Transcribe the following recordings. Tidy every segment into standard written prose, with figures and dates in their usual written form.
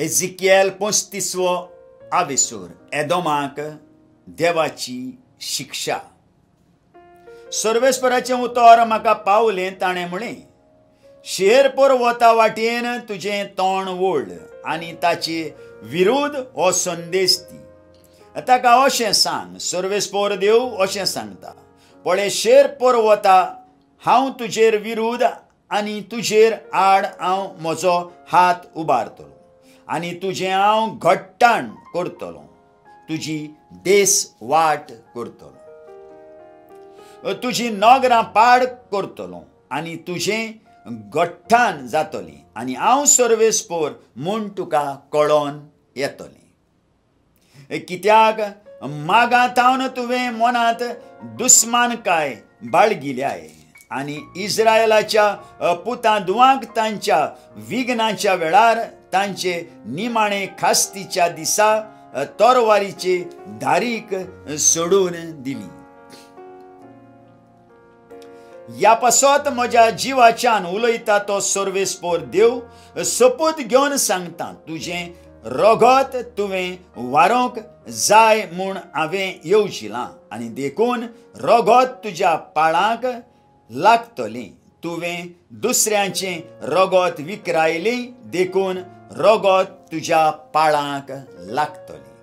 एजिकिएल 35वो आविसूर एदोमाक देवाची शिक्षा। सर्वेस्पराचें उतर म्हाका पावलें ताणें म्हळें, शेरपोर वता वाटेन तुजें तोंड वळ आनी ताचे विरोध हो संदेश दी। ताका अशें सांग, सर्वेस्पोर देव अशें सांगता, पळय शेरपोर वता, हांव तुजेर विरोध आनी तुजेर आड हांव म्हजो हात उबारतलो आनी तुजें हांव घट्टाण करतलो, तुजी देस वाट करतलो, तुजी नगरां पाड करतलो आनी तुजें गठ्ठाण जातलीं आनी हांव सर्वेस्पोर म्हूण तुका कळोन येतलें। कित्याक मागांतावन तुवें मनांत दुस्मानकाय बाळगिल्याय आनी इस्रायेलाच्या पुतांदुवांक तांच्या विघ्नाच्या वेळार तांचे निमाणे खास्तीच्या दिसा तोरवारीचे धारीक सोडून दिली। ह्या पासत म्हज्या जिवाच्यान उलयता तो सर्वेस्पोर देव सपूत घेवन सांगता, तुजें रगत तुवें वारोंक जाय म्हूण हांवें येवजिलां आनी देखून रगत तुज्या पाळांक लागतलें, तुवें दुसऱ्यांचें रगत विखरायलें देखून रगत तुज्या पाळांक लागतलें।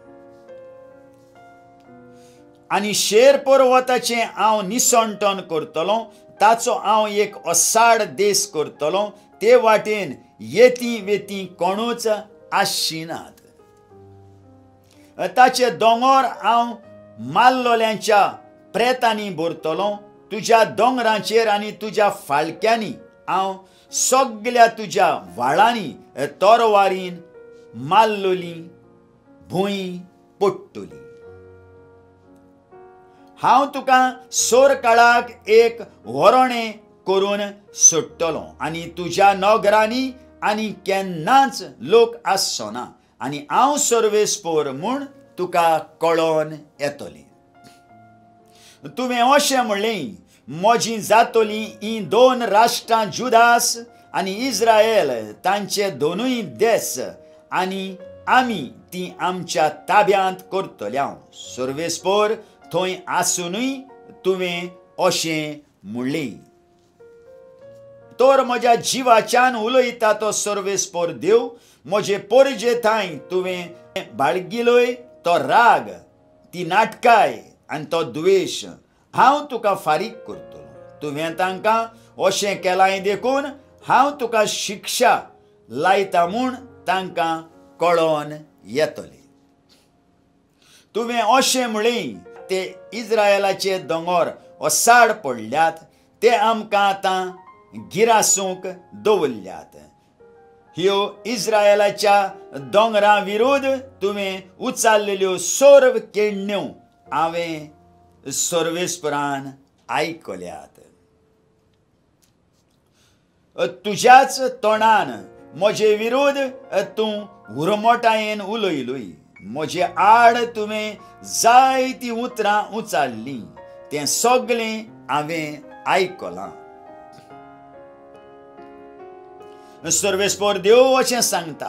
आनी शेर पर्वताचें हांव निसंटन करतलों, ताचो हांव एक ओसाड देस करतलों, ते वाटेन येती वेती कोणूच आसचिनात। ताचे दोंगर हांव मारलोल्यांच्या प्रेतांनी भरतलों, तुज्या दोंगरांचेर आनी तुज्या फाळक्यांनी हांव सगळ्या तुज्या व्हाळांनी तोरवारीन मारलोली भूंय पडटली। हांव तुका सोर काळाक एक वरोणें करून सोडटलों आनी तुज्या नगरांनी आनी केन्नाच लोक आसचो ना आनी हांव सर्वेस्पोर म्हूण तुका कळोन येतलें। तुवें अशें म्हणलें, म्हजीं जातलीं हीं दोन राष्ट्रां जुदास आनी इस्रायल तांचे दोनूय देस आनी आमी तीं आमच्या ताब्यांत करतल्या। सर्वेस्पोर थंय आसुनूय तुवें अशें म्हणलें। तर म्हज्या जिवाच्यान उलयता तो सर्वेस्पोर देव, म्हजे परजे थंय तुवें बाळगिलोय तो राग, ती नाटकाय आनी तो द्वेश हांव तुका फारीक करतलो। तुवें तांकां अशें केलां देखून हांव तुका शिक्षा लायता म्हूण तांकां कळोन येतलें। तुवें अशें म्हणलें, ते इस्रायेलाचे दोंगर ओसाड पडल्यात, ते आमकां आतां गिरासूंक दवरल्यात। ह्यो इस्रायेलाच्या दोंगरां विरोध तुवें उचाल्लेल्यो सर्व केण्ण्यो हांवें सर्वेस्परान आयकल्यात। तुज्याच तोंडान म्हजे विरोध तूं हुरमोटायेन उलयलोय, म्हजे आड तुवें जायतीं उतरां उचाल्लीं, तें सगळें हांवें आयकलां। सर्वेस्पोर देव अशें सांगता,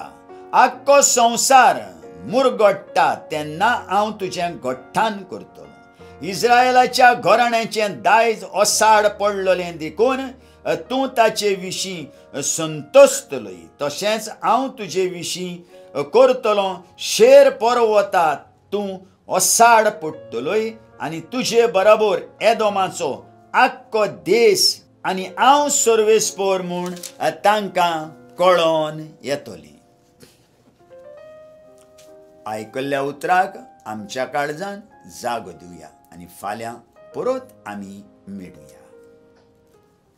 आख्खो संवसार मुरगडटा तेन्ना हांव तुजें घट्टाण करतलो। इस्रायेलाच्या घराण्यांचें दायज ओसाड पडलोलें देखून तूं ताचे विशीं संतोस्तलोय, तशेंच हांव तुजे विशीं करतलों। शेर पर्वता तूं ओसाड पडटलोय आनी तुजे बरोबर एदोमाचो आख्खो देस आनी हांव सर्वेस्पोर म्हूण तांकां कळोन येतलें। आयकल्ल्या उतराक आमच्या काळजान जागो दिवया आनी फाल्यां परत आमी मेळुया।